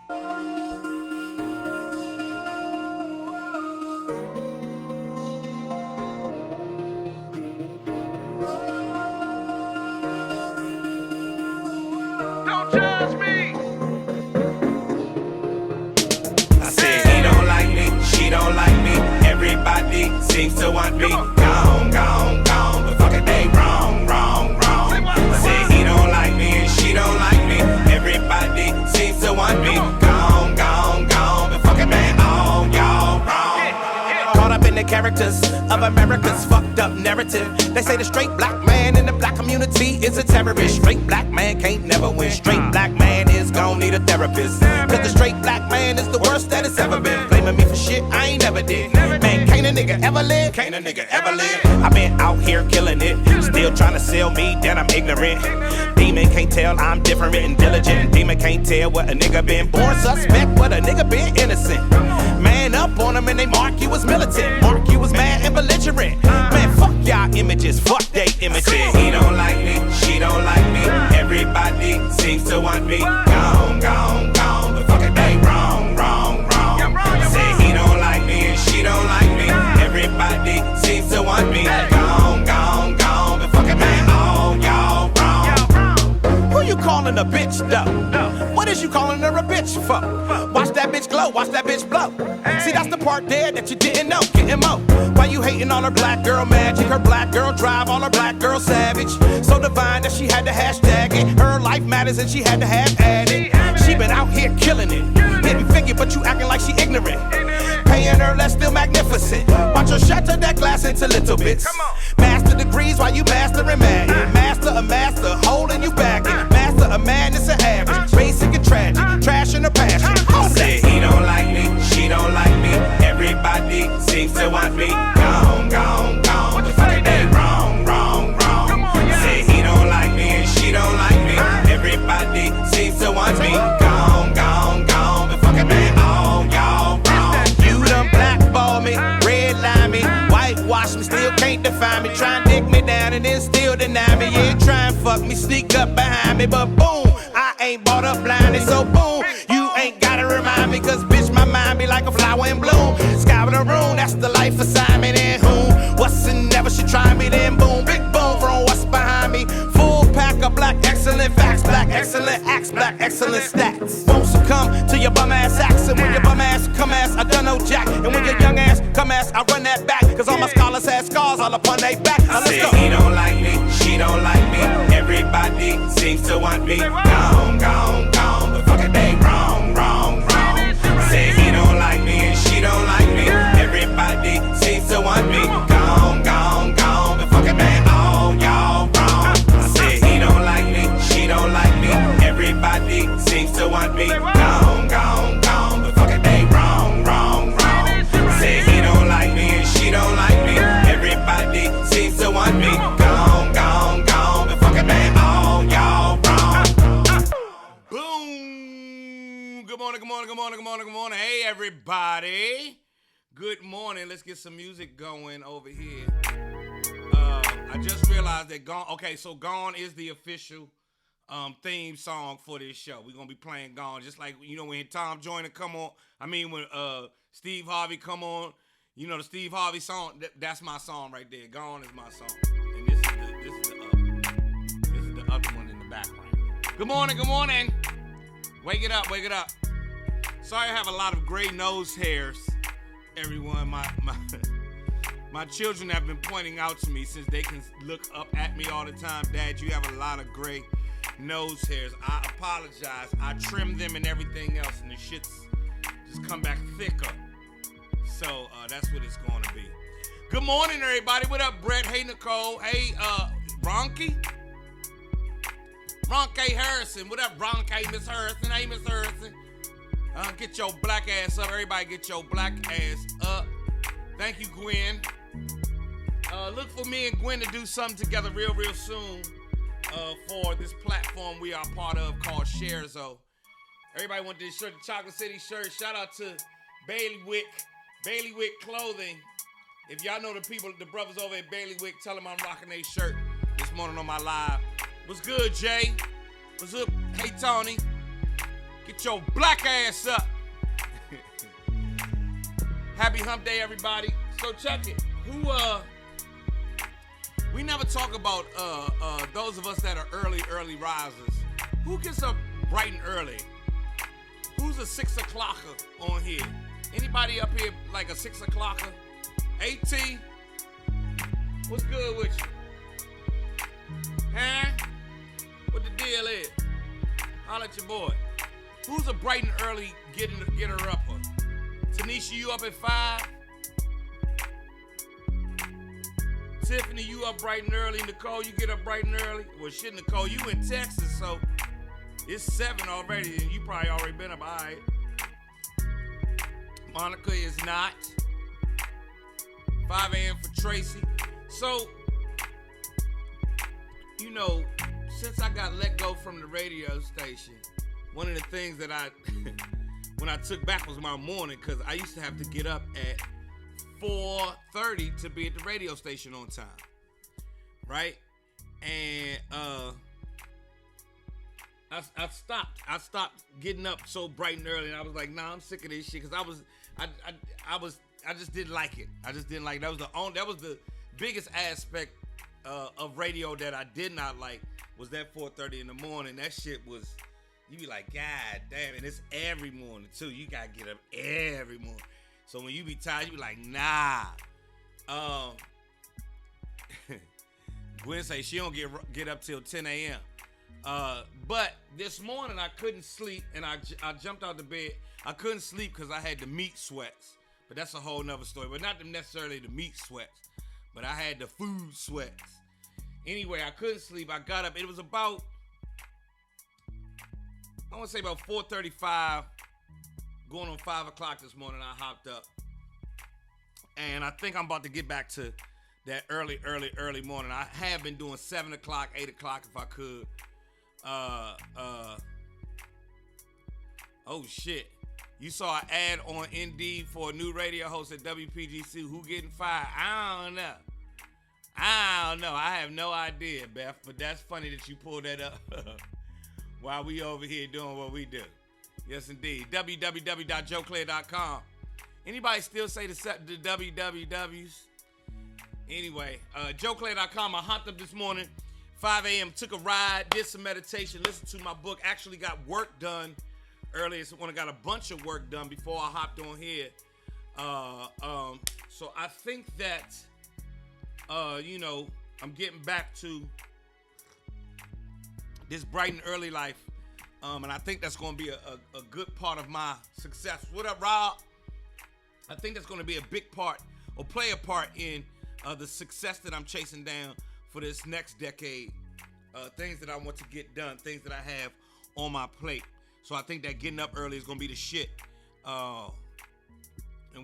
Don't judge me. I said he don't like me, she don't like me. Everybody seems to want me. Gone, gone, gone. But fuck it, they wrong, wrong, wrong. I said he don't like me and she don't like me. Everybody seems to want me. Gone, gone, gone. But fuck it, man, all y'all wrong. Caught up in the characters of America's fucked up narrative. They say the straight black man in the black community is a terrorist. Straight black man can't never win. Straight black man is gon' need a therapist. Cause the straight black man is the worst that it's ever been. Blaming me for shit I ain't never did. Man, can't a nigga ever live? Can't a nigga ever live? I been out here killing it. Still trying to sell me that I'm ignorant. Demon can't tell I'm different and diligent. Demon can't tell what a nigga been. Born suspect, what a nigga been innocent. Man up on them and they mark you as militant. Mark you as mad and belligerent. Man, fuck y'all images, fuck they images. He don't like me, she don't like me. Everybody seems to want me. Gone, gone, gone. But fuck it, they wrong, wrong, wrong. Say he don't like me and she don't like me. Everybody seems to want me. Gone, gone, gone. But fuck it, man, all y'all wrong. Who you calling a bitch though? What is you calling her a bitch for? Watch that bitch glow, watch that bitch blow. See, that's the part there that you didn't know. Getting mo. Why you hating on her black girl magic? Her black girl drive, all her black girl savage. So divine that she had to hashtag it. Her life matters and she had to have added. She been out here killing it. Didn't figure, but you acting like she ignorant. Paying her less, still magnificent. Watch her shatter that glass into little bits. Master degrees while you mastering Madden. Master a master, holding you back. Master of madness and average. Basic and tragic, trash in her passion. Say he don't like me, she don't like me. Everybody seems to want me. Gone, gone, gone. But fuck it, they wrong, wrong, wrong. Say he don't like me and she don't like me. Everybody seems to want me. Gone, gone, gone. But fuck it, man, all y'all wrong. You done blackball me, redline me, whitewash me, still can't define me. Try and dick me down and then still deny me. Yeah, try and fuck me, sneak up behind me, but boom, I ain't bought up blinded, so boom, you ain't gotta remind me, cause bitch, my mind be like a flower in bloom. Sky with a room, that's the life assignment. And whom, what's and never should try me, then boom, big boom from what's behind me. Full pack of black excellent facts, black excellent acts, black excellent stats. Won't succumb to your bum ass acts, and when your bum ass come ass, I done no jack. And when your young ass come ass, I run that back, cause all my scholars had scars all upon they back. Now let's go. He don't like me, she don't like me. Everybody seems to want me. Gone, gone, gone. But fuck it, they wrong, wrong, wrong. Say he don't like me and she don't like me. Everybody seems to want me. Gone, gone, gone. But fuck it, man, all y'all wrong. I said he don't like me, she don't like me. Everybody seems to want me. Gone, gone, gone. But fuck it, they wrong, wrong, wrong. Say he don't like me and she don't like me. Everybody seems to want me. Gone, gone, gone. But fuck it, man, all y'all wrong. Boom. Good morning, good morning, good morning, good morning, good morning. Hey, everybody. Good morning. Let's get some music going over here. I just realized that Gone. Okay, so Gone is the official theme song for this show. We're gonna be playing Gone, just like when Tom Joyner come on. I mean when Steve Harvey come on. You know the Steve Harvey song. That's my song right there. Gone is my song, and this is the other one in the background. Good morning. Good morning. Wake it up. Wake it up. Sorry, I have a lot of gray nose hairs. Everyone, my children have been pointing out to me since they can look up at me all the time. Dad, you have a lot of gray nose hairs. I apologize. I trimmed them and everything else, and the shit's just come back thicker. So that's what it's going to be. Good morning, everybody. What up, Brett? Hey, Nicole. Hey, Ronke Harrison. What up, Ronke? Miss Harrison. Hey, Miss Harrison. Get your black ass up. Everybody get your black ass up. Thank you, Gwen. Look for me and Gwen to do something together real soon for this platform we are part of called Sharezo. Everybody want this shirt, the Chocolate City shirt. Shout out to Bailiwick Clothing. If y'all know the brothers over at Bailiwick, tell them I'm rocking their shirt this morning on my live. What's good, Jay? What's up? Hey, Tony. Get your black ass up. Happy hump day, everybody. So check it. We never talk about those of us that are early risers. Who gets up bright and early? Who's a 6 o'clocker on here? Anybody up here like a 6 o'clocker? AT? What's good with you? Huh? What the deal is? Holla at your boy. Who's a bright and early getter upper? Tanisha, you up at 5? Tiffany, you up bright and early. Nicole, you get up bright and early. Well, shit, Nicole, you in Texas, so it's 7 already, and you probably already been up. All right. Monica is not. 5 a.m. for Tracy. So, you know, since I got let go from the radio station, one of the things that when I took back was my morning, because I used to have to get up at 4:30 to be at the radio station on time, right? And I stopped getting up so bright and early, and I was like, nah, I'm sick of this shit, because I just didn't like it. I just didn't like it. That was the biggest aspect of radio that I did not like, was that 4:30 in the morning. That shit was, you be like, God damn, and it's every morning too. You gotta get up every morning. So when you be tired, you be like, nah. Gwen say she don't get up till 10 a.m. But this morning I couldn't sleep, and I jumped out the bed. I couldn't sleep because I had the meat sweats. But that's a whole nother story. But not necessarily the meat sweats, but I had the food sweats. Anyway, I couldn't sleep. I got up. It was about, I want to say about 4:35, going on 5 o'clock this morning. I hopped up. And I think I'm about to get back to that early morning. I have been doing 7 o'clock, 8 o'clock if I could. Oh shit. You saw an ad on Indeed for a new radio host at WPGC. Who getting fired? I don't know. I have no idea, Beth. But that's funny that you pulled that up while we over here doing what we do. Yes, indeed. www.joeclair.com. Anybody still say the wwws? Anyway, joeclair.com. I hopped up this morning, 5 a.m., took a ride, did some meditation, listened to my book, actually got work done earlier. So when I got a bunch of work done before I hopped on here. So I think that, I'm getting back to this bright and early life. And I think that's going to be a good part of my success. What up, Rob? I think that's going to be a big part, or play a part in the success that I'm chasing down for this next decade. Things that I want to get done, things that I have on my plate. So I think that getting up early is going to be the shit. And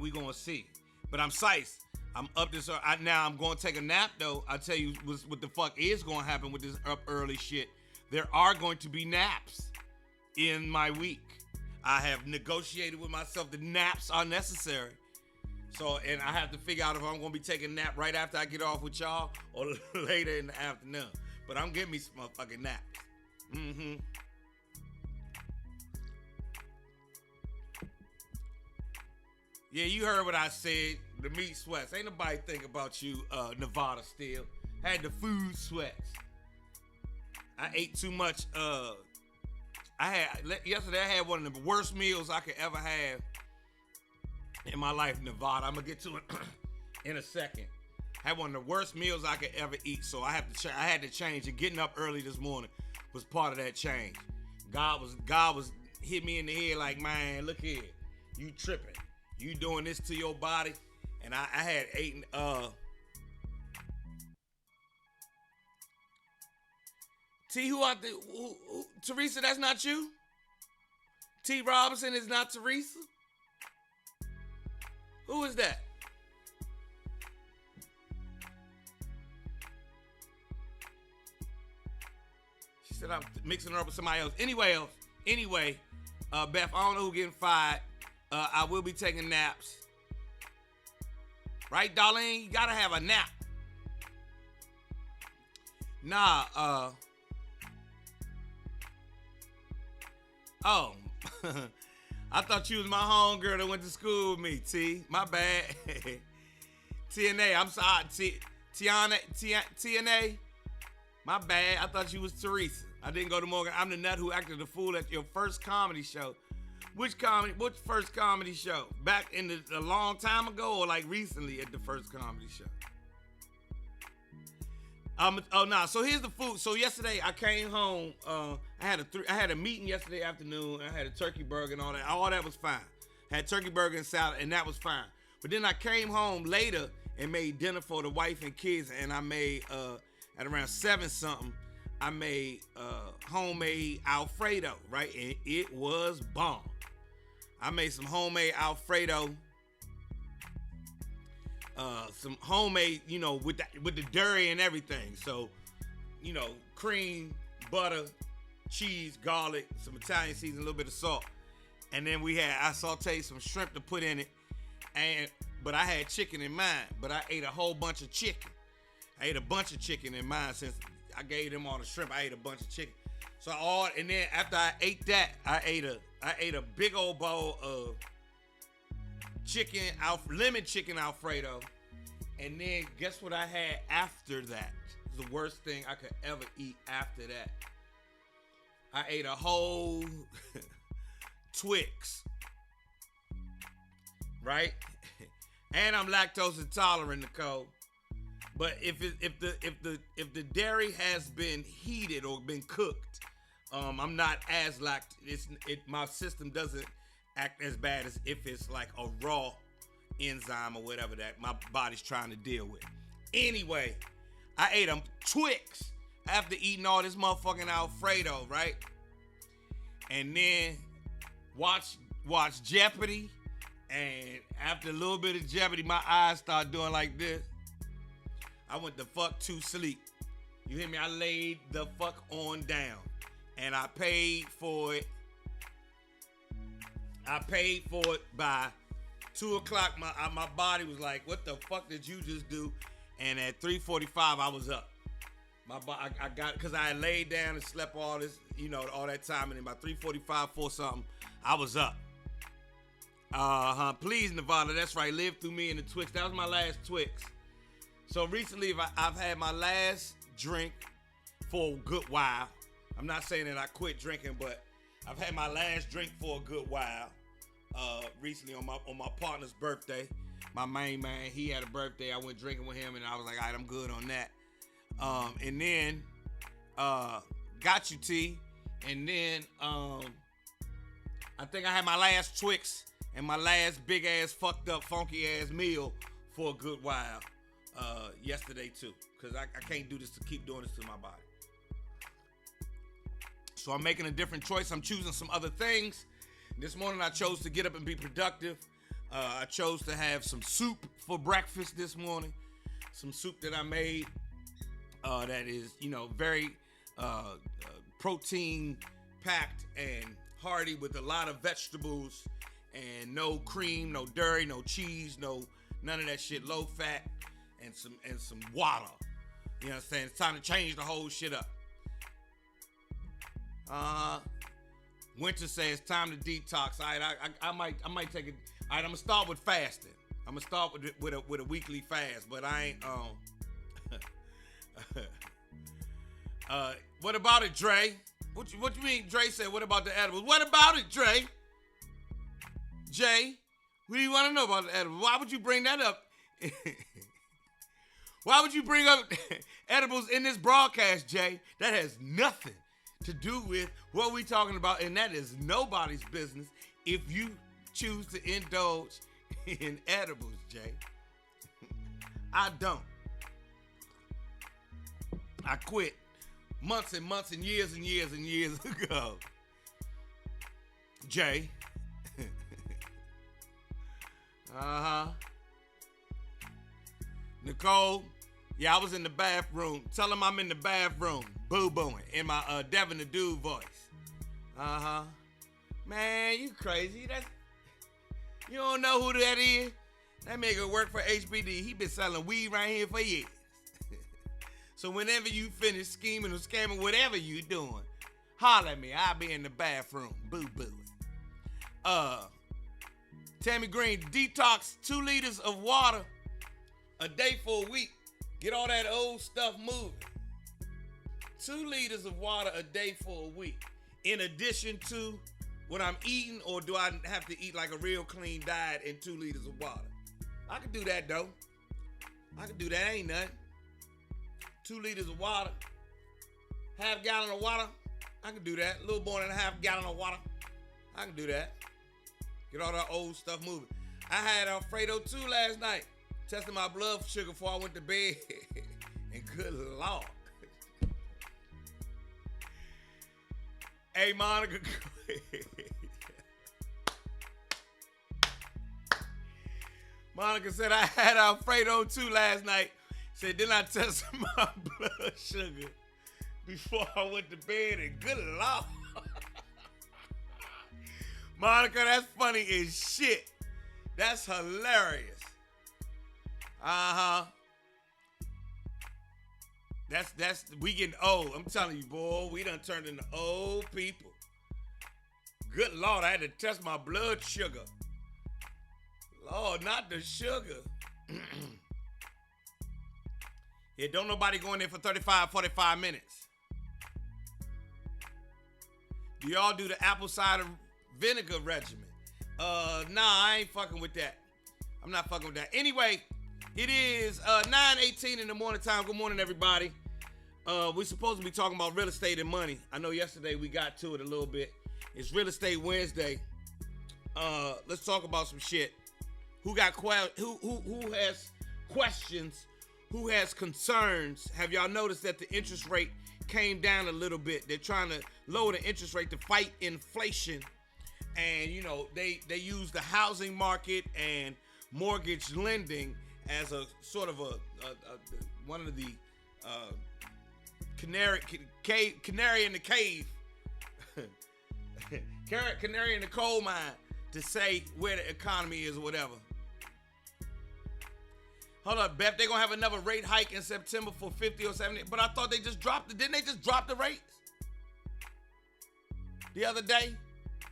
we going to see. But I'm psyched. I'm up this early. Now I'm going to take a nap, though. I tell you what the fuck is going to happen with this up early shit. There are going to be naps in my week. I have negotiated with myself that naps are necessary. So, and I have to figure out if I'm going to be taking a nap right after I get off with y'all or later in the afternoon. But I'm getting me some motherfucking naps. Mm-hmm. Yeah, you heard what I said. The meat sweats. Ain't nobody think about you, Nevada still. Had the food sweats. I ate too much. Yesterday I had one of the worst meals I could ever have in my life, Nevada. I'm gonna get to it in a second. Had one of the worst meals I could ever eat, so I had to change. And getting up early this morning was part of that change. God was hit me in the head like, man, look here, you tripping, you doing this to your body. And I had eaten. T, who Teresa, that's not you? T Robinson is not Teresa? Who is that? She said I'm mixing her up with somebody else. Anyway, Beth, I don't know who getting fired. I will be taking naps. Right, Darlene? You gotta have a nap. Nah, I thought you was my homegirl that went to school with me, T. My bad. TNA, I'm sorry. TNA, my bad. I thought you was Teresa. I didn't go to Morgan. I'm the nut who acted the fool at your first comedy show. Which first comedy show? Back in a long time ago or like recently at the first comedy show? So here's the food. So yesterday I came home. I had a meeting yesterday afternoon. I had a turkey burger and all that. All that was fine. Had turkey burger and salad, and that was fine. But then I came home later and made dinner for the wife and kids, and I made at around 7 something. I made homemade Alfredo, right? And it was bomb. I made some homemade Alfredo. Some homemade, with the dairy and everything. So, cream, butter, cheese, garlic, some Italian seasoning, a little bit of salt. And then I sauteed some shrimp to put in it. But I had chicken in mind, but I ate a whole bunch of chicken. I ate a bunch of chicken in mind since I gave them all the shrimp. I ate a bunch of chicken. And then after I ate that, I ate a big old bowl of lemon chicken Alfredo. And then guess what I had after that? It was the worst thing I could ever eat after that. I ate a whole Twix. Right? And I'm lactose intolerant, Nicole. But if the dairy has been heated or been cooked, I'm not as my system doesn't act as bad as if it's like a raw enzyme or whatever that my body's trying to deal with. Anyway, I ate a Twix after eating all this motherfucking Alfredo, right? And then watch Jeopardy. And after a little bit of Jeopardy, my eyes started doing like this. I went the fuck to sleep. You hear me? I laid the fuck on down. And I paid for it. By 2 o'clock. My body was like, what the fuck did you just do? And at 3:45, I was up. I got, because I had laid down and slept all this, all that time. And then by 3:45, 4 something, I was up. Please, Nevada, that's right. Live through me in the Twix. That was my last Twix. So recently, I've had my last drink for a good while. I'm not saying that I quit drinking, but I've had my last drink for a good while. Recently on my partner's birthday, my main man, he had a birthday. I went drinking with him, and I was like, all right, I'm good on that. And then got you, T. And then I think I had my last Twix and my last big ass fucked up funky ass meal for a good while yesterday too, because I can't do this to keep doing this to my body. So I'm making a different choice. I'm choosing some other things. This morning I chose to get up and be productive. I chose to have some soup for breakfast this morning. Some soup that I made that is, very protein packed and hearty with a lot of vegetables and no cream, no dairy, no cheese, none of that shit. Low fat and some water. You know what I'm saying? It's time to change the whole shit up. Winter says it's time to detox. All right, I might take it. All right, I'm gonna start with fasting. I'm gonna start with a weekly fast, but I ain't what about it, Dre? What you mean? Dre said, what about the edibles? What about it, Dre? Jay, what do you want to know about the edibles? Why would you bring that up? Why would you bring up edibles in this broadcast, Jay? That has nothing to do with what we're talking about, and that is nobody's business if you choose to indulge in edibles, Jay. I don't. I quit months and months and years ago. Jay. Nicole, yeah, I was in the bathroom. Tell him I'm in the bathroom, boo-booing in my Devin the Dude voice. Man, you crazy. You don't know who that is? That nigga work for HBD. He been selling weed right here for years. So whenever you finish scheming or scamming, whatever you doing, holler at me. I'll be in the bathroom, boo-booing. Tammy Green, detox 2 liters of water a day for a week. Get all that old stuff moving. 2 liters of water a day for a week. In addition to what I'm eating, or do I have to eat like a real clean diet and 2 liters of water? I can do that though. I can do that, ain't nothing. 2 liters of water, half gallon of water, I can do that. A little more than a half gallon of water, I can do that. Get all that old stuff moving. I had Alfredo too last night. Testing my blood sugar before I went to bed. And good Lord. Hey, Monica. Monica said I had Alfredo too last night. Said, then I tested my blood sugar before I went to bed, and good Lord. Monica, that's funny as shit. That's hilarious. Uh-huh. We getting old. I'm telling you, boy, we done turned into old people. Good Lord, I had to test my blood sugar. Lord, not the sugar. Yeah, don't nobody go in there for 35, 45 minutes. Do y'all do the apple cider vinegar regimen? Nah, I ain't fucking with that. I'm not fucking with that. Anyway, it is 9:18 in the morning time. Good morning, everybody. We're supposed to be talking about real estate and money. I know yesterday we got to it a little bit. It's Real Estate Wednesday. Let's talk about some shit. Who has questions? Who has concerns? Have y'all noticed that the interest rate came down a little bit? They're trying to lower the interest rate to fight inflation. And, you know, they use the housing market and mortgage lending as a sort of one of the canary in the cave, canary in the coal mine to say where the economy is or whatever. Hold up, Beth, they're going to have another rate hike in September for 50 or 70, but I thought they just dropped it. Didn't they just drop the rates the other day?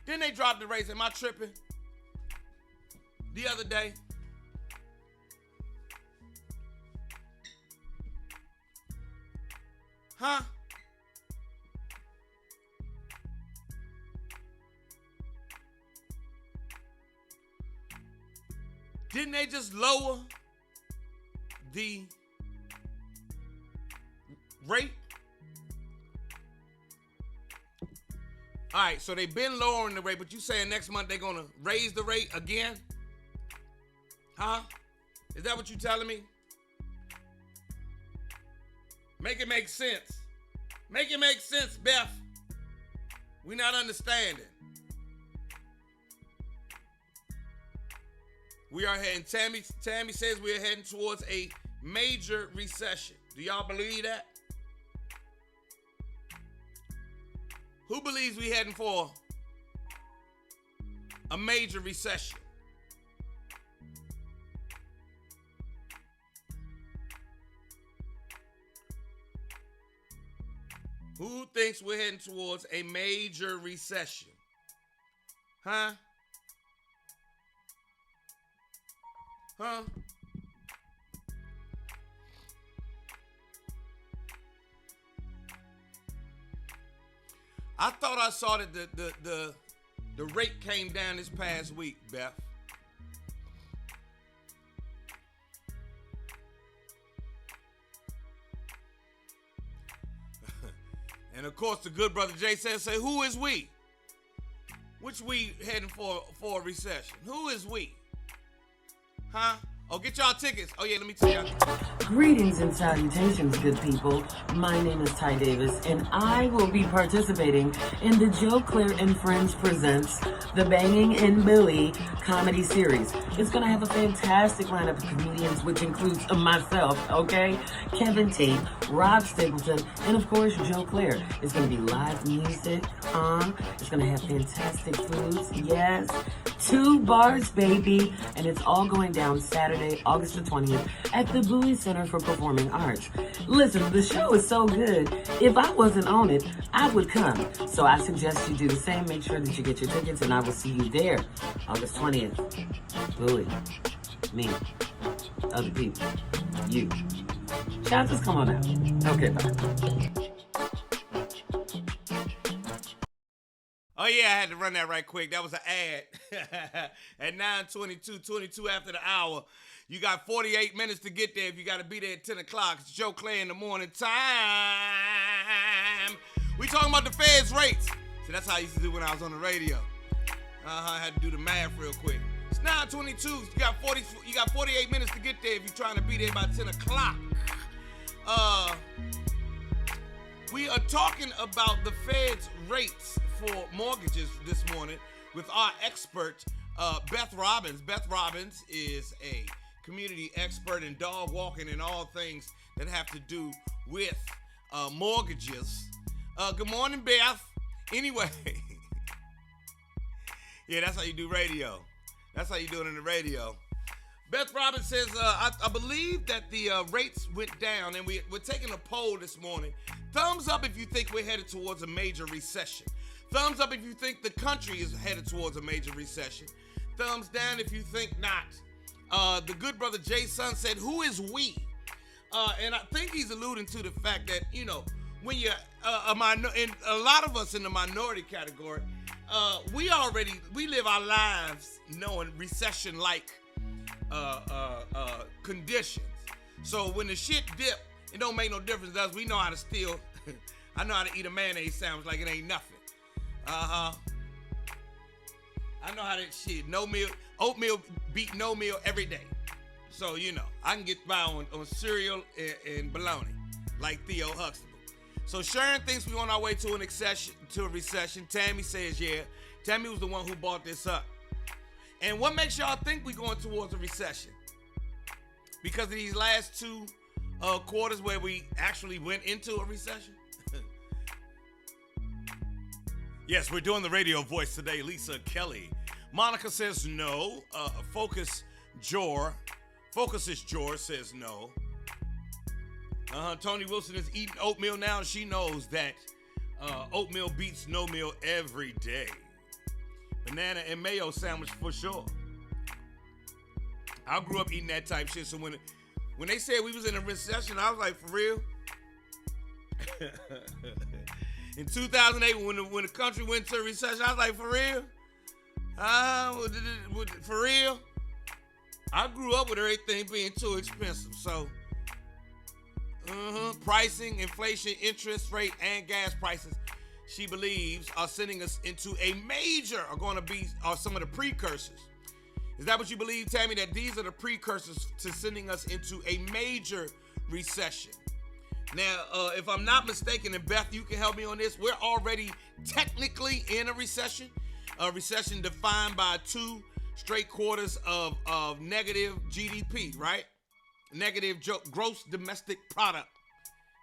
Didn't they drop the rates? Am I tripping? The other day? Huh? Didn't they just lower the rate? All right, so they've been lowering the rate, but you saying next month they're going to raise the rate again? Huh? Is that what you telling me? Make it make sense. Make it make sense, Beth. We not understanding. We are heading, Tammy says we are heading towards a major recession. Do y'all believe that? Who believes we heading for a major recession? Who thinks we're heading towards a major recession? Huh? Huh? I thought I saw that the rate came down this past week, Beth. And of course, the good brother Jay says, "Say who is we? Which we heading for a recession? Who is we? Huh? Oh, get y'all tickets. Oh yeah, let me tell y'all. Greetings and salutations, good people. My name is Ty Davis, and I will be participating in the Joe Claire and Friends Presents The Banging and Billy comedy series. It's going to have a fantastic lineup of comedians, which includes myself, okay? Kevin Tate, Rob Stapleton, and of course, Joe Claire. It's going to be live music on. It's going to have fantastic foods. Yes, 2 bars, baby. And it's all going down Saturday, August the 20th at the Bowie Center for Performing Arts. Listen, the show is so good. If I wasn't on it, I would come. So I suggest you do the same. Make sure that you get your tickets, and I will see you there, August 20th. Bowie. Me. Other people. You. Shout, just come on out. Okay, bye. Oh yeah, I had to run that right quick. That was an ad. At 9:22 after the hour. You got 48 minutes to get there if you got to be there at 10 o'clock. It's Joe Clay in the morning time. We talking about the Fed's rates. So that's how I used to do when I was on the radio. I had to do the math real quick. It's 9:22. You got 48 minutes to get there if you're trying to be there by 10 o'clock. We are talking about the Fed's rates for mortgages this morning with our expert, Beth Robbins. Beth Robbins is a community expert in dog walking and all things that have to do with mortgages. Good morning, Beth. Anyway, yeah, that's how you do radio. That's how you do it in the radio. Beth Robbins says, I believe that the rates went down, and we're taking a poll this morning. Thumbs up if you think we're headed towards a major recession. Thumbs up if you think the country is headed towards a major recession. Thumbs down if you think not. The good brother Jay Sun said, who is we? And I think he's alluding to the fact that, you know, when you're and a lot of us in the minority category, we live our lives knowing recession-like conditions. So when the shit dip, it don't make no difference to us. We know how to steal. I know how to eat a mayonnaise sandwich like it ain't nothing. I know how that shit. No meal, oatmeal beat no meal every day. So, you know, I can get by on cereal and bologna like Theo Huxtable. So Sharon thinks we're on our way to a recession. Tammy says, yeah. Tammy was the one who brought this up. And what makes y'all think we're going towards a recession? Because of these last two quarters where we actually went into a recession? Yes, we're doing the radio voice today, Lisa Kelly. Monica says no. Focus is Jor says no. Tony Wilson is eating oatmeal now, and she knows that oatmeal beats no meal every day. Banana and mayo sandwich for sure. I grew up eating that type shit, so when they said we was in a recession, I was like, for real? In 2008, when the country went to a recession, I was like, for real? For real? I grew up with everything being too expensive, so pricing, inflation, interest rate, and gas prices, she believes, are sending us into a major, are some of the precursors. Is that what you believe, Tammy, that these are the precursors to sending us into a major recession? Now, if I'm not mistaken, and Beth, you can help me on this, we're already technically in a recession defined by 2 straight quarters of negative GDP, right? Negative gross domestic product,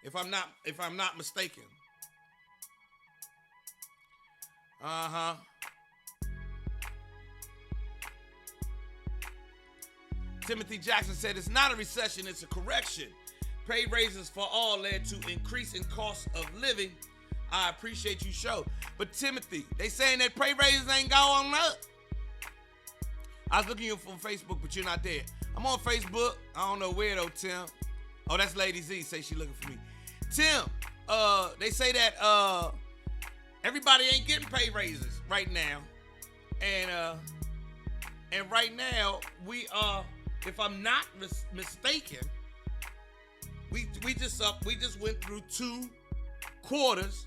if I'm not mistaken. Timothy Jackson said it's not a recession, it's a correction. Pay raises for all led to increase in cost of living. I appreciate you, show. But Timothy, they saying that pay raises ain't going up. I was looking you from Facebook, but you're not there. I'm on Facebook. I don't know where though, Tim. Oh, that's Lady Z. Say she looking for me. Tim, they say that everybody ain't getting pay raises right now, and right now we are, if I'm not mistaken, we just went through 2 quarters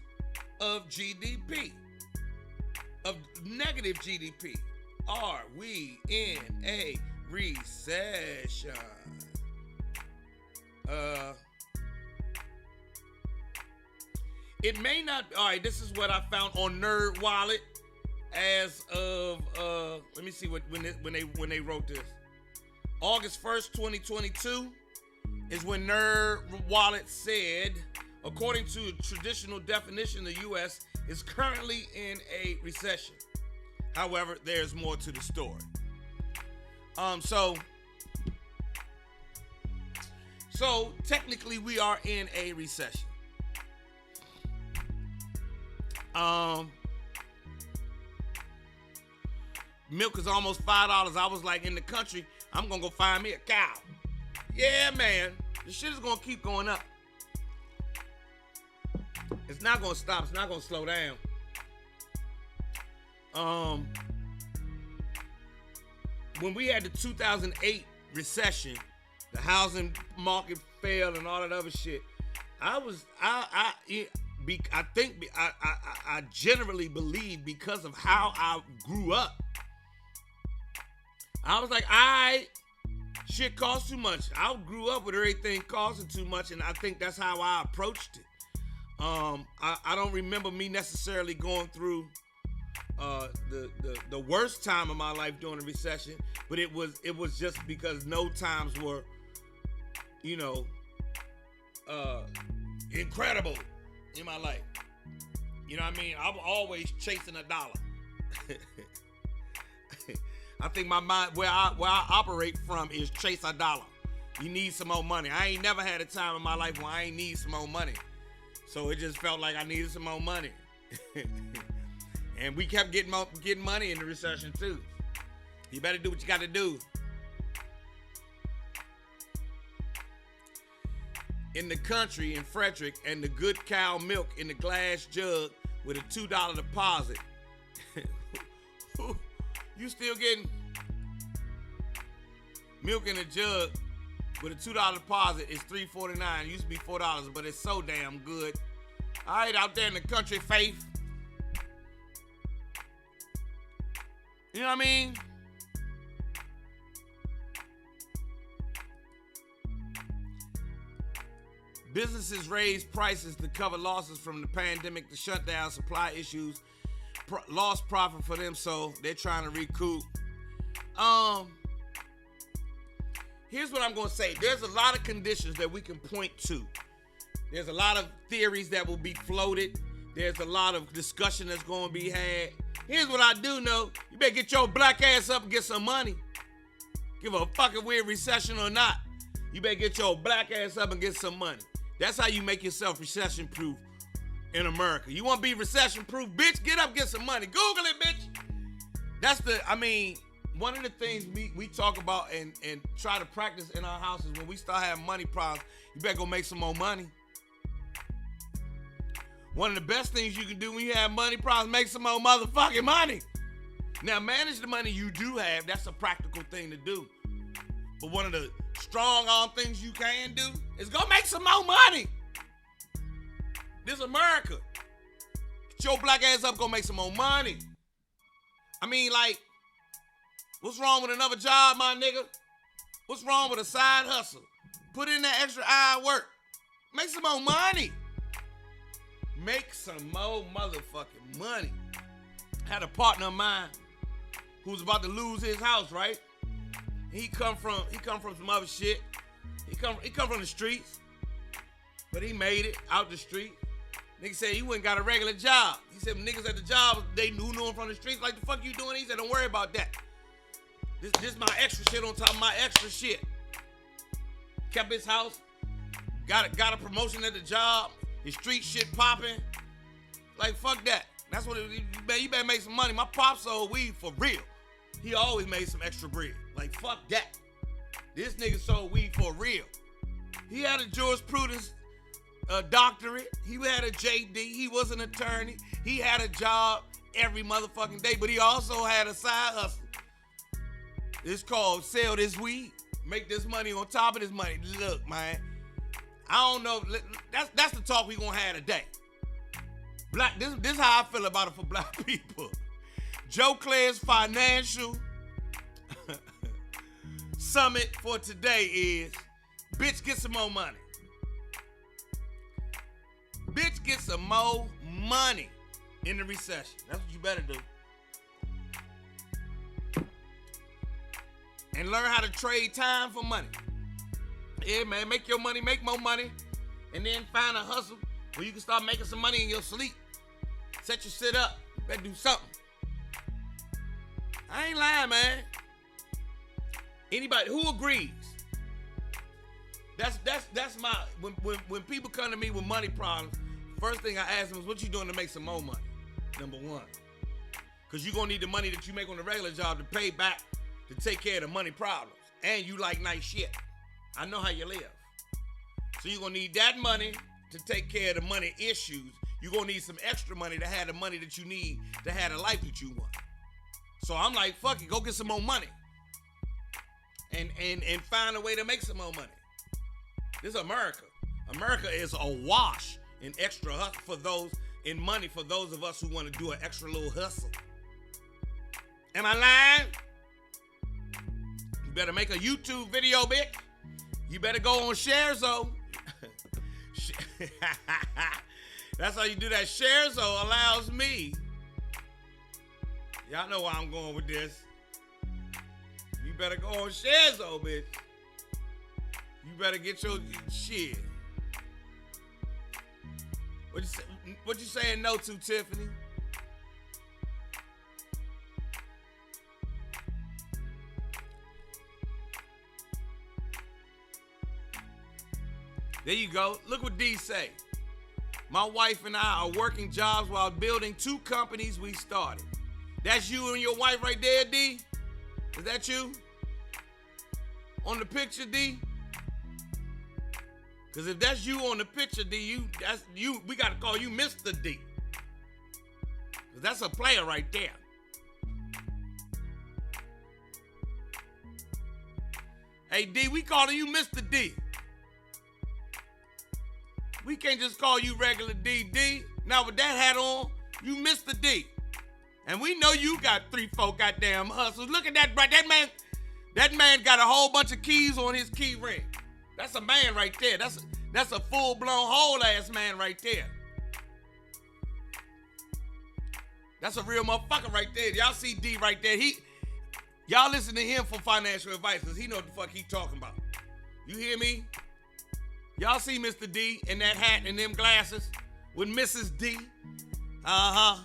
of GDP, of negative GDP. Are we in a recession? It may not. All right, this is what I found on Nerd Wallet as of let me see when they wrote this. August 1st, 2022 is when Nerd Wallet said, according to traditional definition, the U.S. is currently in a recession. However, there's more to the story. So technically we are in a recession. Milk is almost $5. I was like, in the country, I'm gonna go find me a cow. Yeah, man, the shit is gonna keep going up. It's not gonna stop. It's not gonna slow down. When we had the 2008 recession, the housing market failed and all that other shit. I generally believe, because of how I grew up, I was like, shit costs too much. I grew up with everything costing too much, and I think that's how I approached it. I don't remember me necessarily going through the worst time of my life during the recession, but it was just because no times were, incredible in my life. You know what I mean? I'm always chasing a dollar. I think my mind, where I operate from, is chase a dollar. You need some more money. I ain't never had a time in my life where I ain't need some more money. So it just felt like I needed some more money. And we kept getting money in the recession too. You better do what you got to do. In the country, in Frederick, and the good cow milk in the glass jug with a $2 deposit. You still getting milk in a jug with a $2 deposit. It's $3.49. It used to be $4, but it's so damn good. All right, out there in the country, Faith. You know what I mean? Businesses raise prices to cover losses from the pandemic, the shutdown, supply issues, lost profit for them, so they're trying to recoup. Here's what I'm going to say. There's a lot of conditions that we can point to. There's a lot of theories that will be floated. There's a lot of discussion that's going to be had. Here's what I do know. You better get your black ass up and get some money. Give a fucking weird recession or not. You better get your black ass up and get some money. That's how you make yourself recession-proof in America. You want to be recession-proof? Bitch, get up, get some money. Google it, bitch. One of the things we talk about and try to practice in our houses when we start having money problems, you better go make some more money. One of the best things you can do when you have money problems, make some more motherfucking money. Now, manage the money you do have. That's a practical thing to do. But one of the strong arm things you can do is go make some more money. This is America. Get your black ass up, go make some more money. I mean, like, what's wrong with another job, my nigga? What's wrong with a side hustle? Put in that extra hour work. Make some more money. Make some more motherfucking money. I had a partner of mine who was about to lose his house, right? He come from some other shit. He come from the streets, but he made it out the street. Nigga said he wouldn't got a regular job. He said niggas at the job, they knew him from the streets. Like, the fuck you doing? He said, don't worry about that. This my extra shit on top of my extra shit. Kept his house. Got a promotion at the job. His street shit popping. Like, fuck that. That's what you better make some money. My pop sold weed for real. He always made some extra bread. Like, fuck that. This nigga sold weed for real. He had a jurisprudence doctorate. He had a JD. He was an attorney. He had a job every motherfucking day, but he also had a side hustle. It's called sell this weed, make this money on top of this money. Look, man, I don't know. That's the talk we gonna have today. Black. This is how I feel about it for black people. Joe Claire's financial summit for today is, bitch, get some more money. Bitch, get some more money in the recession. That's what you better do. And learn how to trade time for money. Yeah, man, make your money, make more money, and then find a hustle where you can start making some money in your sleep. Set your shit up. You better do something. I ain't lying, man. Anybody who agrees? That's my when people come to me with money problems, first thing I ask them is, what you doing to make some more money? Number one. Because you're gonna need the money that you make on the regular job to pay back to take care of the money problems. And you like nice shit. I know how you live. So you're gonna need that money to take care of the money issues. You're gonna need some extra money to have the money that you need to have the life that you want. So I'm like, fuck it, go get some more money. And find a way to make some more money. This is America. America is awash in extra hustle for those, in money for those of us who want to do an extra little hustle. Am I lying? You better make a YouTube video, bitch. You better go on ShareZo. That's how you do that. ShareZo allows me. Y'all know where I'm going with this. You better go on ShareZo, bitch. You better get your shit. What you saying no to, Tiffany? There you go. Look what D say. My wife and I are working jobs while building 2 companies we started. That's you and your wife right there, D? Is that you? On the picture, D? Because if that's you on the picture, D, that's you. We got to call you Mr. D. Because that's a player right there. Hey, D, we calling you Mr. D. We can't just call you regular D. D. Now with that hat on, you Mr. D. And we know you got 3-4 goddamn hustles. Look at that, right? That man got a whole bunch of keys on his key ring. That's a man right there. That's a full-blown whole-ass man right there. That's a real motherfucker right there. Y'all see D right there. Y'all listen to him for financial advice because he know what the fuck he talking about. You hear me? Y'all see Mr. D in that hat and them glasses with Mrs. D? Uh-huh.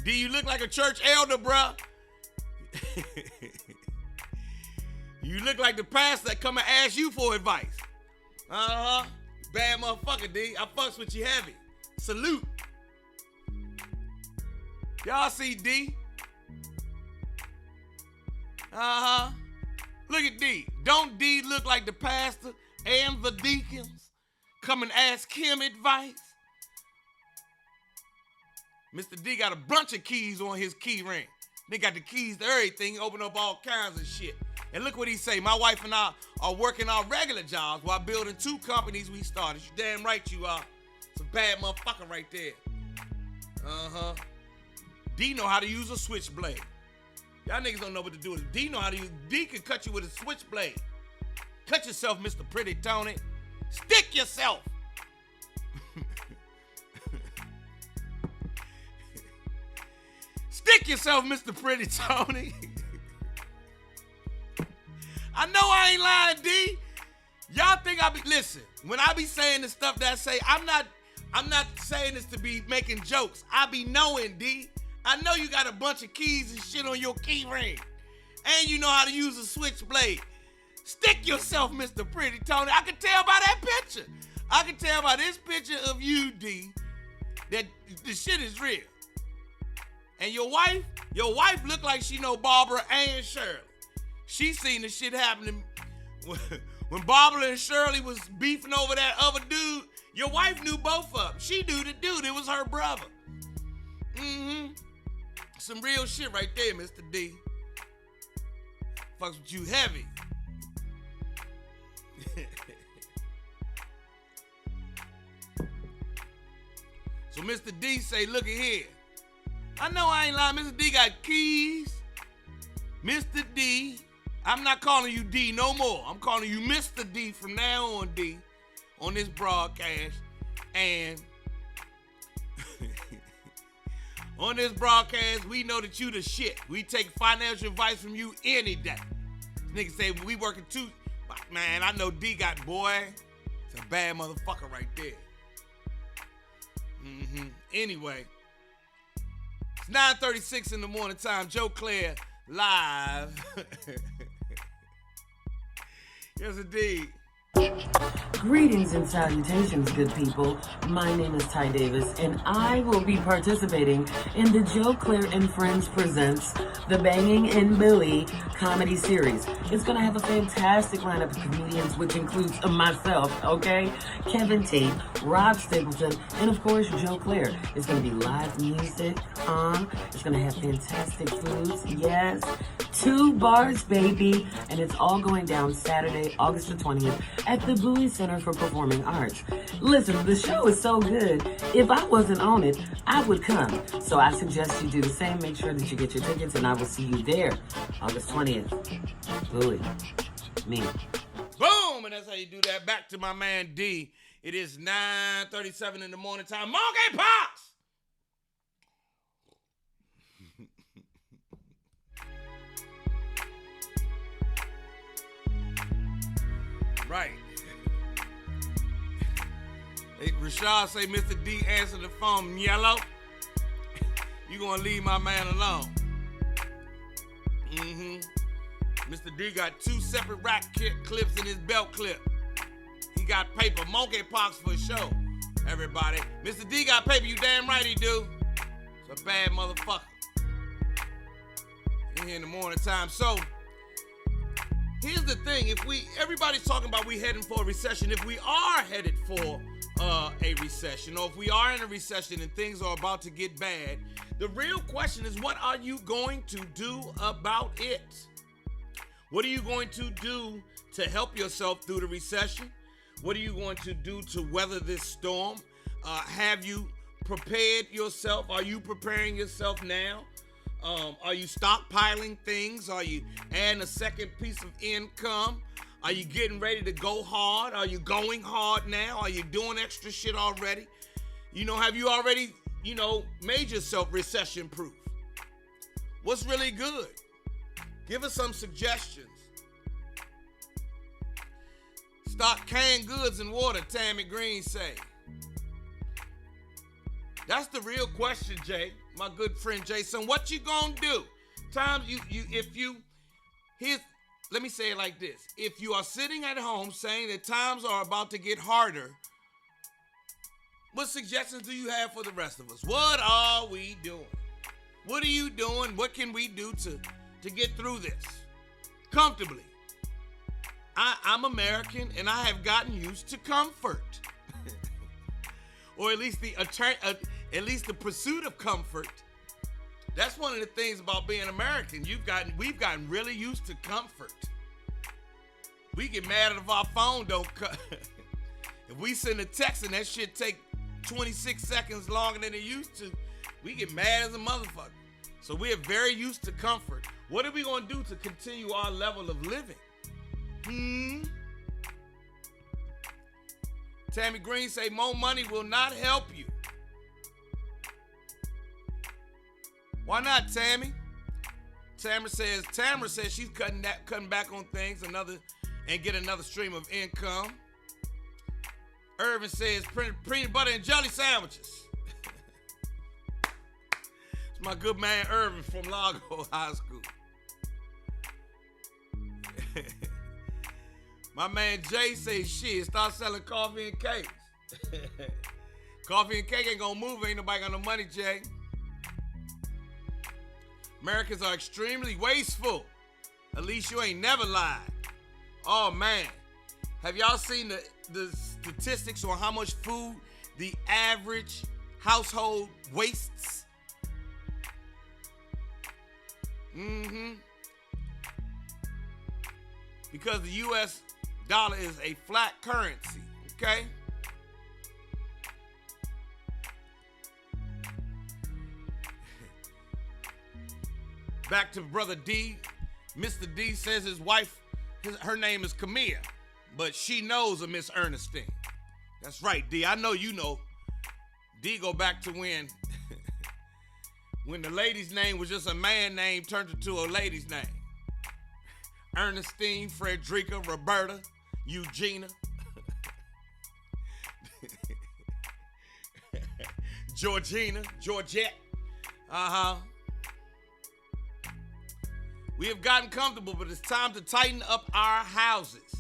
D, you look like a church elder, bruh. You look like the pastor that come and ask you for advice. Uh-huh. Bad motherfucker, D. I fucks with you heavy. Salute. Y'all see D? Uh-huh. Look at D. Don't D look like the pastor and the deacons come and ask him advice? Mr. D got a bunch of keys on his key ring. They got the keys to everything, open up all kinds of shit. And look what he say. My wife and I are working our regular jobs while building 2 companies we started. You damn right you are. It's a bad motherfucker right there. Uh-huh. D know how to use a switchblade. Y'all niggas don't know what to do with it. D know how to use. D can cut you with a switchblade. Cut yourself, Mr. Pretty Tony. Stick yourself. Stick yourself, Mr. Pretty Tony. I know I ain't lying, D. Y'all think listen, when I be saying the stuff that I say, I'm not saying this to be making jokes. I be knowing, D. I know you got a bunch of keys and shit on your key ring. And you know how to use a switchblade. Stick yourself, Mr. Pretty Tony. I can tell by that picture. I can tell by this picture of you, D, that the shit is real. And your wife look like she know Barbara and Shirley. She seen the shit happening when Barbara and Shirley was beefing over that other dude. Your wife knew both of them. She knew the dude. It was her brother. Mm-hmm. Some real shit right there, Mr. D. Fucks with you heavy. So Mr. D say, look at here. I know I ain't lying. Mr. D got keys. Mr. D, I'm not calling you D no more. I'm calling you Mr. D from now on, D, on this broadcast. And on this broadcast, we know that you the shit. We take financial advice from you any day. This nigga say, we working too. Man, I know D got, boy, it's a bad motherfucker right there. Anyway, It's 9:36 in the morning time. Joe Claire live. Yes, indeed. Greetings and salutations, good people. My name is Ty Davis, and I will be participating in the Joe Claire and Friends Presents The Banging and Billy comedy series. It's going to have a fantastic lineup of comedians, which includes myself, okay? Kevin Tate, Rob Stapleton, and of course, Joe Claire. It's going to be live music, it's going to have fantastic foods, yes. 2 bars, baby. And it's all going down Saturday, August the 20th at the Bowie Center for Performing Arts. Listen, the show is so good. If I wasn't on it, I would come. So I suggest you do the same. Make sure that you get your tickets, and I will see you there, August 20th. Bowie. Me. Boom! And that's how you do that. Back to my man D. It is 9:37 in the morning time. Monkey Pox! Right. Hey, Rashad say, Mr. D answer the phone, yellow. You gonna leave my man alone. Mr. D got 2 separate rack clips in his belt clip. He got paper, monkeypox for show, everybody. Mr. D got paper, you damn right he do. It's a bad motherfucker. In here in the morning time. So, here's the thing, everybody's talking about we heading for a recession. If we are headed for a recession, or if we are in a recession and things are about to get bad, the real question is, what are you going to do about it? What are you going to do to help yourself through the recession? What are you going to do to weather this storm? Have you prepared yourself? Are you preparing yourself now? Are you stockpiling things? Are you adding a second piece of income? Are you getting ready to go hard? Are you going hard now? Are you doing extra shit already? Have you already, made yourself recession proof? What's really good? Give us some suggestions. Stock canned goods and water, Tammy Green say. That's the real question, Jay. My good friend Jason, what you gonna do? Let me say it like this. If you are sitting at home saying that times are about to get harder, what suggestions do you have for the rest of us? What are we doing? What are you doing? What can we do to get through this comfortably? I'm American, and I have gotten used to comfort. Or at least the pursuit of comfort. That's one of the things about being American. We've gotten really used to comfort. We get mad if our phone don't cut. If we send a text and that shit take 26 seconds longer than it used to, we get mad as a motherfucker. So we're very used to comfort. What are we gonna do to continue our level of living? Tammy Green say more money will not help you. Why not, Tammy? Tamara says she's cutting back on things and get another stream of income. Irvin says peanut butter and jelly sandwiches. It's my good man Irvin from Largo High School. My man Jay says shit, start selling coffee and cakes. Coffee and cake ain't gonna move, ain't nobody got no money, Jay. Americans are extremely wasteful. At least you ain't never lied. Oh man, have y'all seen the statistics on how much food the average household wastes? Because the U.S. dollar is a flat currency, okay? Back to Brother D. Mr. D says his wife, her name is Camilla, but she knows a Miss Ernestine. That's right, D. I know you know. D go back to when the lady's name was just a man name turned into a lady's name. Ernestine, Frederica, Roberta, Eugenia. Georgina, Georgette. Uh-huh. We have gotten comfortable, but it's time to tighten up our houses.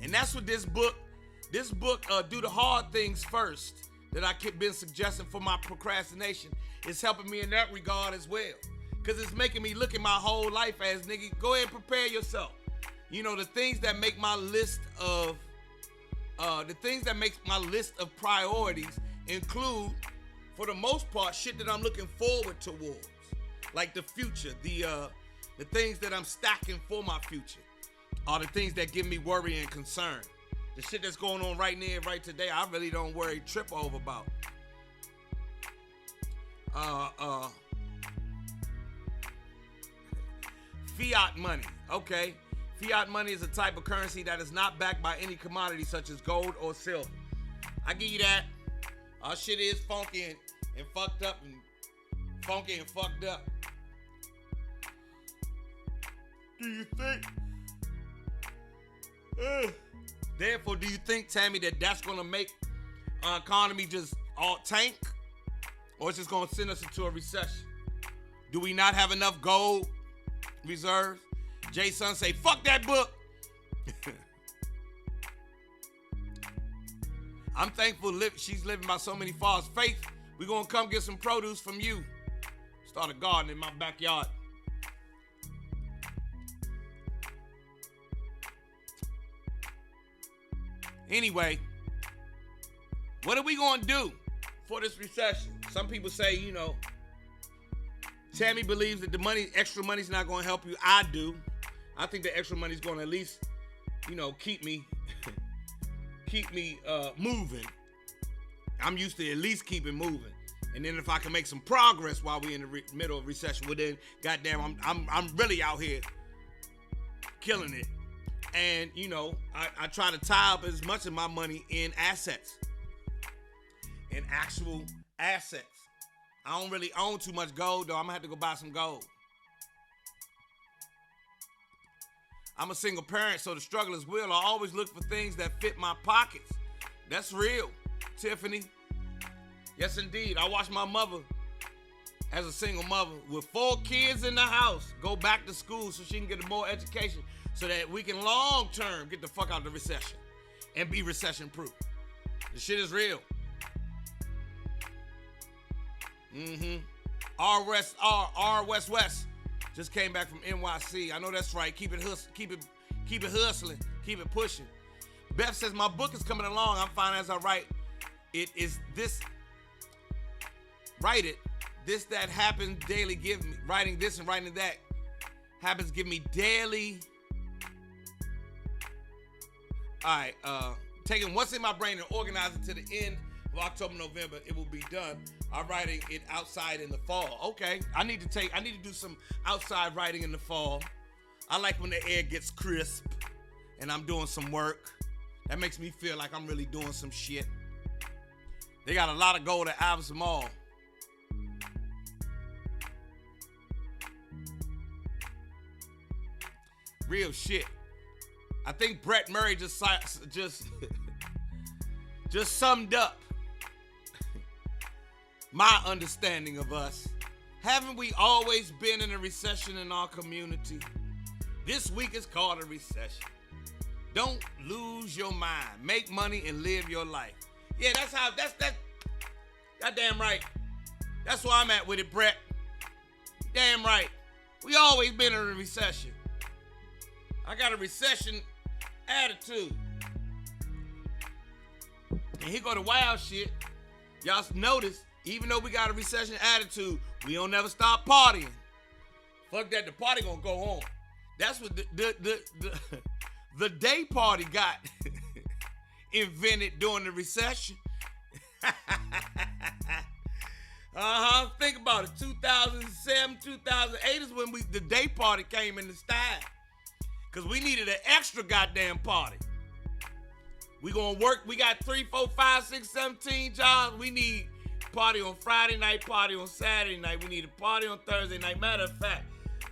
And that's what this book, Do the Hard Things First, that I've been suggesting for my procrastination, is helping me in that regard as well. Because it's making me look at my whole life as, nigga, go ahead and prepare yourself. You know, the things that make my list of priorities include, for the most part, shit that I'm looking forward towards. Like the future, the things that I'm stacking for my future are the things that give me worry and concern. The shit that's going on right now, right today, I really don't worry, trip over about. Fiat money, okay. Fiat money is a type of currency that is not backed by any commodity such as gold or silver. I give you that. Our shit is funky and fucked up and funky and fucked up. Do you think? Therefore, do you think, Tammy, that that's gonna make our economy just all tank? Or it's just gonna send us into a recession? Do we not have enough gold reserves? Jay-Son say, fuck that book. I'm thankful she's living by so many fathers. Faith, we gonna come get some produce from you. Start a garden in my backyard. Anyway, what are we gonna do for this recession? Some people say, you know, Tammy believes that extra money's not gonna help you. I do. I think the extra money's gonna at least, you know, keep me moving. I'm used to at least keeping moving. And then if I can make some progress while we're in the middle of recession, well then, goddamn, I'm really out here killing it. And, you know, I try to tie up as much of my money in assets. In actual assets. I don't really own too much gold, though. I'm going to have to go buy some gold. I'm a single parent, so the struggle is real. I always look for things that fit my pockets. That's real, Tiffany. Yes, indeed. I watched my mother, as a single mother, with 4 kids in the house, go back to school so she can get more education so that we can long-term get the fuck out of the recession and be recession-proof. The shit is real. R West just came back from NYC. I know that's right. Keep it hustling. Keep it pushing. Beth says, my book is coming along. I'm fine as I write. It is this. Write it. This that happens daily. Give me writing this and writing that happens. Give me daily. All right. Taking what's in my brain and organizing to the end of October, November. It will be done. I'm writing it outside in the fall. Okay. I need to do some outside writing in the fall. I like when the air gets crisp and I'm doing some work. That makes me feel like I'm really doing some shit. They got a lot of gold at Ives Mall. Real shit. I think Brett Murray just summed up my understanding of us. Haven't we always been in a recession in our community? This week is called a recession. Don't lose your mind. Make money and live your life. Yeah, that's goddamn right. That's where I'm at with it, Brett. Damn right. We always been in a recession. I got a recession attitude. And here go the wild shit. Y'all notice, even though we got a recession attitude, we don't never stop partying. Fuck that, the party gonna go on. That's what the day party got invented during the recession. Think about it. 2007, 2008 is when the day party came into style. Because we needed an extra goddamn party. We gonna work. We got 3, 4, 5, 6, 17 jobs. We need party on Friday night, party on Saturday night. We need a party on Thursday night. Matter of fact,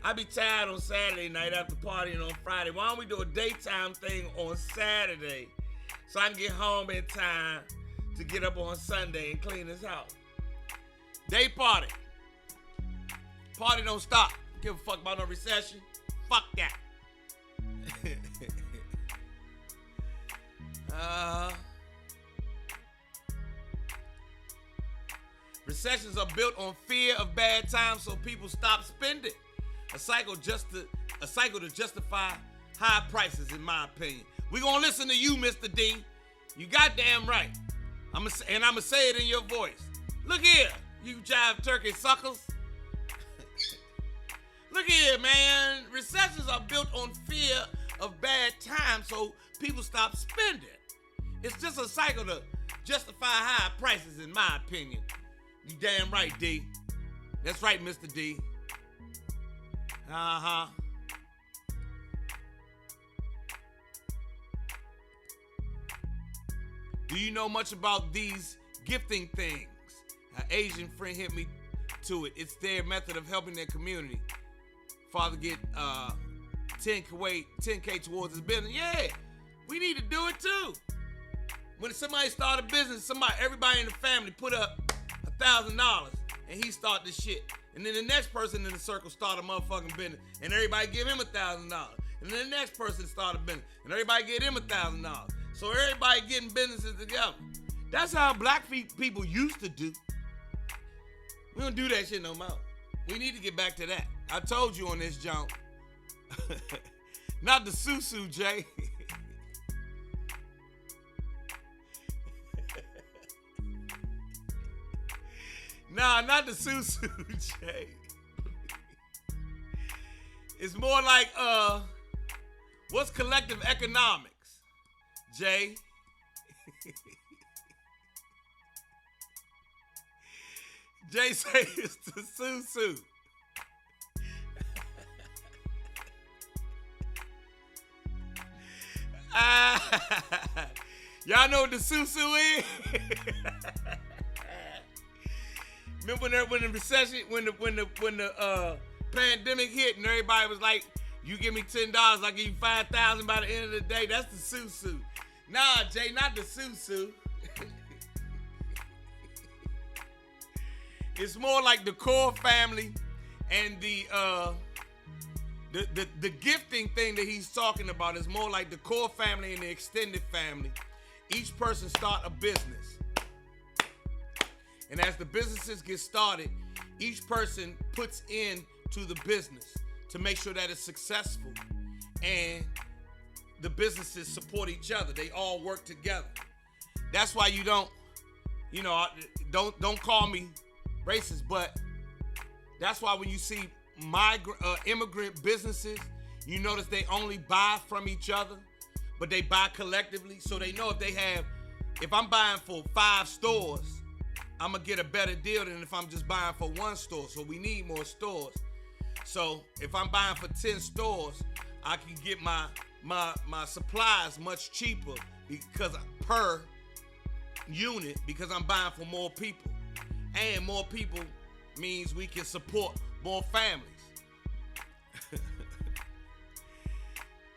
I be tired on Saturday night after partying on Friday. Why don't we do a daytime thing on Saturday so I can get home in time to get up on Sunday and clean this house? Day party. Party don't stop. Give a fuck about no recession. Fuck that. Recessions are built on fear of bad times, so people stop spending. A cycle to justify high prices, in my opinion. We gonna listen to you, Mr. D. You goddamn right. I'ma say it in your voice. Look here, you jive turkey suckers. Look here, man. Recessions are built on fear of bad times, so people stop spending. It's just a cycle to justify high prices, in my opinion. You damn right, D. That's right, Mr. D. Uh-huh. Do you know much about these gifting things? An Asian friend hit me to it. It's their method of helping their community. Father get 10K towards his business. Yeah, we need to do it too. When somebody start a business, everybody in the family put up $1,000 and he start the shit. And then the next person in the circle start a motherfucking business and everybody give him $1,000. And then the next person start a business and everybody give him $1,000. So everybody getting businesses together. That's how black people used to do. We don't do that shit no more. We need to get back to that. I told you on this jump. Not the susu, Jay. Nah, not the susu, Jay. It's more like, what's collective economics, Jay? Jay say it's the susu. Y'all know what the susu is? Remember when the recession, when the pandemic hit and everybody was like, you give me $10, I'll give you $5,000 by the end of the day. That's the susu. Nah, Jay, not the susu. It's more like the core family and the gifting thing that he's talking about is more like the core family and the extended family. Each person start a business. And as the businesses get started, each person puts in to the business to make sure that it's successful. And the businesses support each other. They all work together. That's why you don't call me racist, but that's why when you see immigrant businesses, you notice they only buy from each other, but they buy collectively. So they know if I'm buying for 5 stores, I'm gonna get a better deal than if I'm just buying for 1 store. So we need more stores. So if I'm buying for 10 stores, I can get my supplies much cheaper because per unit, because I'm buying for more people. And more people means we can support more families.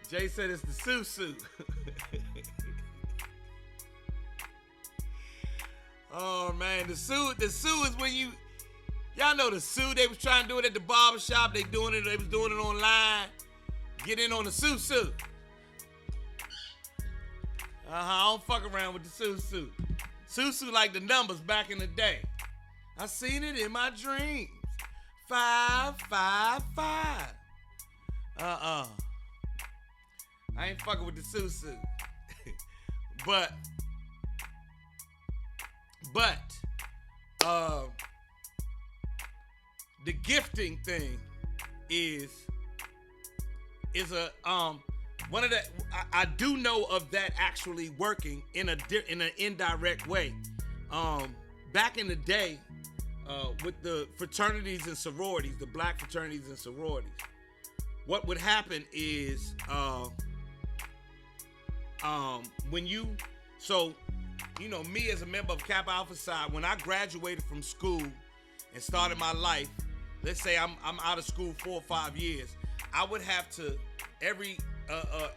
Jay said it's the susu. Oh man, the sue is when y'all know the sue, they was trying to do it at the barbershop, they was doing it online. Get in on the susu. I don't fuck around with the susu. Susu like the numbers back in the day. I seen it in my dreams. 555. I ain't fucking with the susu. But the gifting thing is a one of the I do know of that actually working in an indirect way. Back in the day, with the fraternities and sororities, the black fraternities and sororities, what would happen is me as a member of Kappa Alpha Psi, when I graduated from school and started my life, let's say I'm out of school 4 or 5 years, I would have to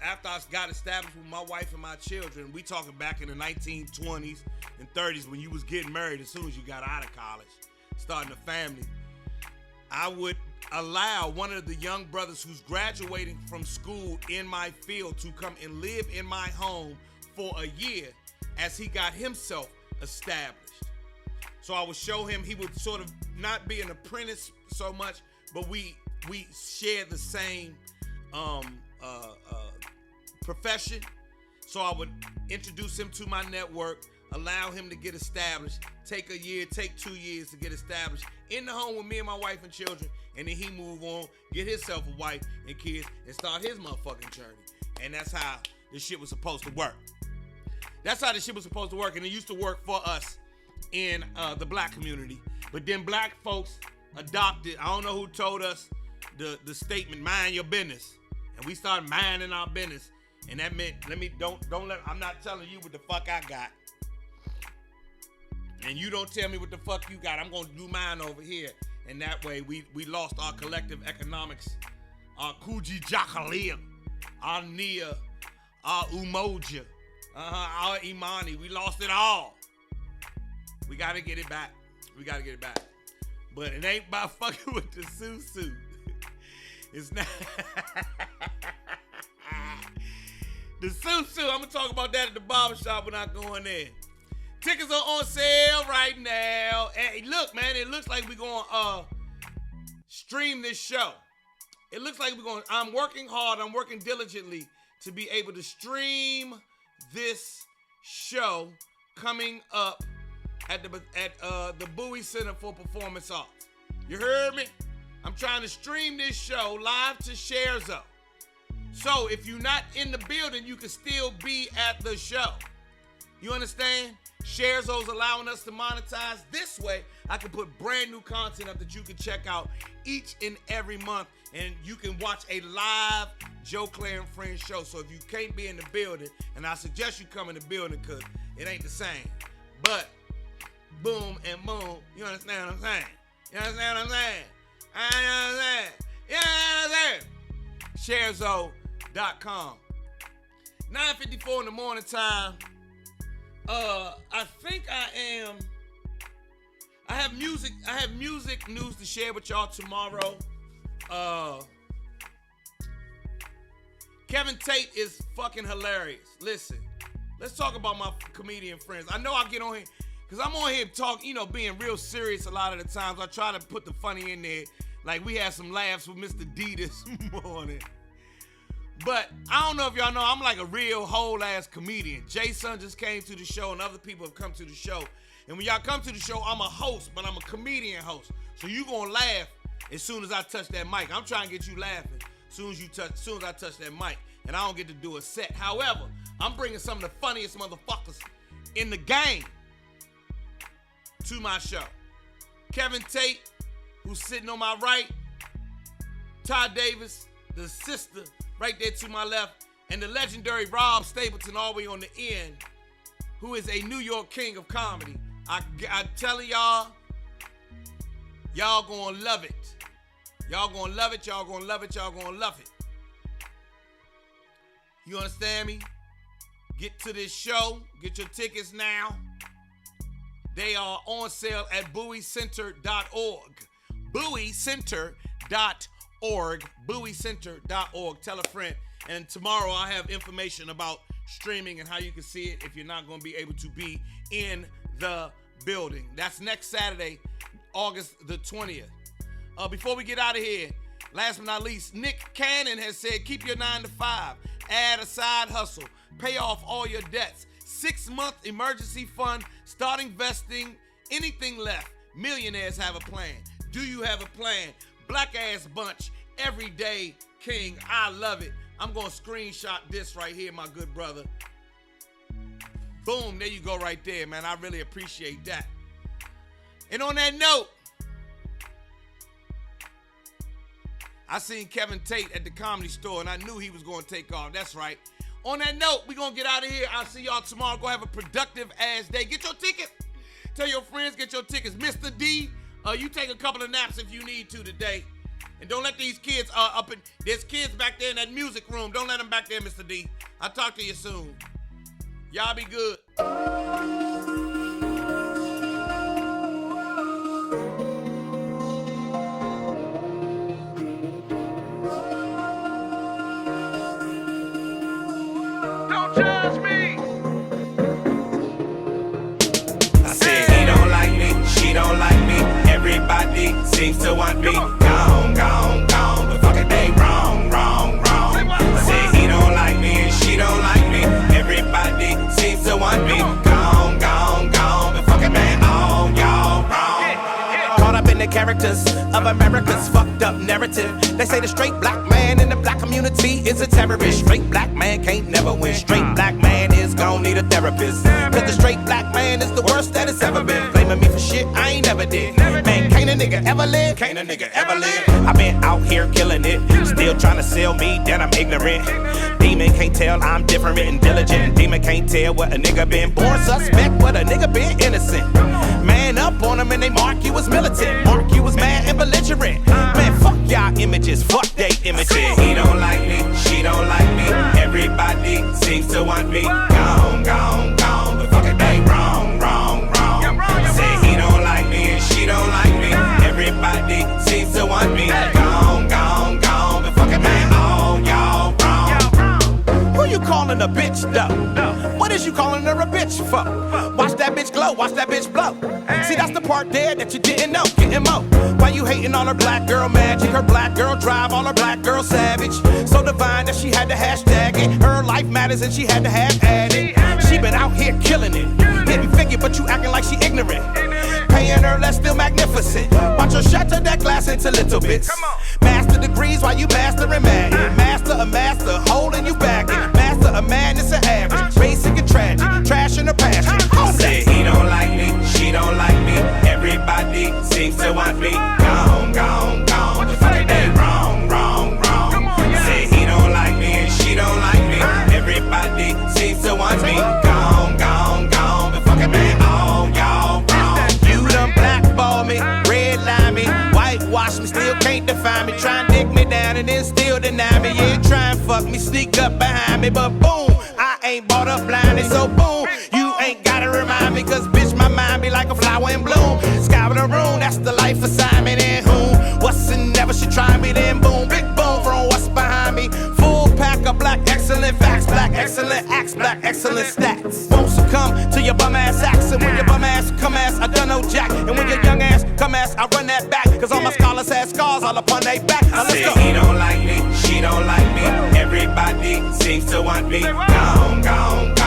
after I got established with my wife and my children, we talking back in the 1920s and 30s when you was getting married as soon as you got out of college, starting a family, I would allow one of the young brothers who's graduating from school in my field to come and live in my home for a year as he got himself established. So I would show him, he would sort of not be an apprentice so much, but we shared the same profession. So I would introduce him to my network, allow him to get established, take a year, take 2 years to get established in the home with me and my wife and children, and then he move on, get himself a wife and kids, and start his motherfucking journey. And that's how this shit was supposed to work. That's how this shit was supposed to work, and it used to work for us in the black community. But then black folks adopted, I don't know who told us the statement, mind your business. And we started minding our business. And that meant, I'm not telling you what the fuck I got. And you don't tell me what the fuck you got. I'm gonna do mine over here. And that way we lost our collective economics, our Kuji Jakalia, our Nia, our Umoja, our Imani. We lost it all. We gotta get it back. But it ain't by fucking with the susu. It's not. The susu, I'm gonna talk about that at the barbershop when I go in there. Tickets are on sale right now. Hey, look, man, it looks like we're gonna stream this show. It looks like I'm working hard, I'm working diligently to be able to stream this show coming up at the Bowie Center for Performance Arts. You heard me? I'm trying to stream this show live to Scherzo. So if you're not in the building, you can still be at the show. You understand? Scherzo's allowing us to monetize. This way, I can put brand new content up that you can check out each and every month, and you can watch a live Joe Claire and Friends show. So if you can't be in the building, and I suggest you come in the building because it ain't the same. But boom and boom, you understand what I'm saying? You understand what I'm saying? I understand. You understand? Scherzo.com. 9:54 in the morning time. I think I have music news to share with y'all tomorrow. Kevin Tate is fucking hilarious. Listen, let's talk about my comedian friends. I know I get on here because I'm on here being real serious a lot of the times. I try to put the funny in there. Like we had some laughs with Mr. D this morning. But I don't know if y'all know, I'm like a real whole-ass comedian. Jason just came to the show, and other people have come to the show. And when y'all come to the show, I'm a host, but I'm a comedian host. So you gonna laugh as soon as I touch that mic. I'm trying to get you laughing as soon as I touch that mic. And I don't get to do a set. However, I'm bringing some of the funniest motherfuckers in the game to my show. Kevin Tate, who's sitting on my right. Ty Davis, the sister, right there to my left, and the legendary Rob Stapleton all the way on the end, who is a New York king of comedy. I tell y'all gonna love it. Y'all gonna love it, y'all gonna love it, y'all gonna love it. You understand me? Get to this show, get your tickets now. They are on sale at BowieCenter.org. BowieCenter.org. BowieCenter.org. Tell a friend. And tomorrow I have information about streaming and how you can see it if you're not going to be able to be in the building. That's next Saturday, August the 20th. Before we get out of here, last but not least, Nick Cannon has said, keep your 9 to 5. Add a side hustle. Pay off all your debts. 6-month emergency fund. Start investing. Anything left. Millionaires have a plan. Do you have a plan? Black ass bunch. Everyday king. I love it. I'm going to screenshot this right here, my good brother. Boom. There you go right there, man. I really appreciate that. And on that note, I seen Kevin Tate at the Comedy Store, and I knew he was going to take off. That's right. On that note, we're going to get out of here. I'll see y'all tomorrow. Go have a productive ass day. Get your ticket. Tell your friends, get your tickets. Mr. D, you take a couple of naps if you need to today. And don't let these kids there's kids back there in that music room. Don't let them back there, Mr. D. I'll talk to you soon. Y'all be good. Don't judge me. I said he don't like me, she don't like me. Everybody seems to want me. Gone, gone, gone. But fuck it, they wrong, wrong, wrong. I said he don't like me and she don't like me. Everybody seems to want me. Gone, gone, gone. But fuck it, man, all y'all wrong. Caught up in the characters of America's fucked up narrative. They say the straight black man in the black community is a terrorist. Straight black man can't never win. Straight black man is gon' need a therapist. Cause the straight black man is the worst that it's ever been. Blaming me for shit I ain't never did. Man, can't a nigga ever live? Can't a nigga ever live? I been out here killing it. Still trying to sell me that I'm ignorant. Demon can't tell I'm different and diligent. Demon can't tell what a nigga been. Born suspect what a nigga been innocent. Man up on him and they mark you as militant. Mark you as mad and belligerent. Man, fuck y'all images. Fuck they images. He don't like me, she don't like me. Everybody seems to want me. Gone, gone, gone. But fuck it, they wrong, wrong, wrong. Say he don't like me and she don't like me. Everybody seems to want me. Gone, gone, gone. But fuck it, man, all y'all wrong. Who you calling a bitch though? What is you calling her a bitch for? Watch that bitch glow, watch that bitch blow. See, that's the part there that you didn't know. Getting mo. Why you hating on her black girl magic? Her black girl drive, all her black girl savage. So divine that she had to hashtag it. Her life matters and she had to have added. She been out here killing it. Didn't figure, but you acting like she ignorant. Paying her less, still magnificent. Watch her shatter that glass into little bits. Master degrees while you mastering Madden. Master a master, holding you back. Master of madness and average. Basic and tragic, trash in her passion. Say he don't like me, she don't like me. Everybody seems to want me. Gone, gone, gone. But fuck it, they wrong, wrong, wrong. Say he don't like me and she don't like me. Everybody seems to want me. Gone, gone, gone. But fuck it, man, all y'all wrong. You done blackball me, redline me, whitewash me, still can't define me. Try and dick me down and then still deny me. Yeah, try and fuck me, sneak up behind me, but boom, I ain't bought up blinded, so boom, you ain't gotta remind me, cause bitch, my mind be like a flower in bloom. Sky with a room, that's the life assignment. And whom, what's and never should try me, then boom, big boom from what's behind me. Full pack of black excellent facts, black excellent acts, black excellent stats. Won't succumb to your bum ass acts, and when your bum ass come ass, I done no jack. And when your young ass come ass, I run that back, cause all my scholars had scars all upon they back. Now let's go. He don't like me, she don't like me. Everybody seems to want me. Gone, gone, gone.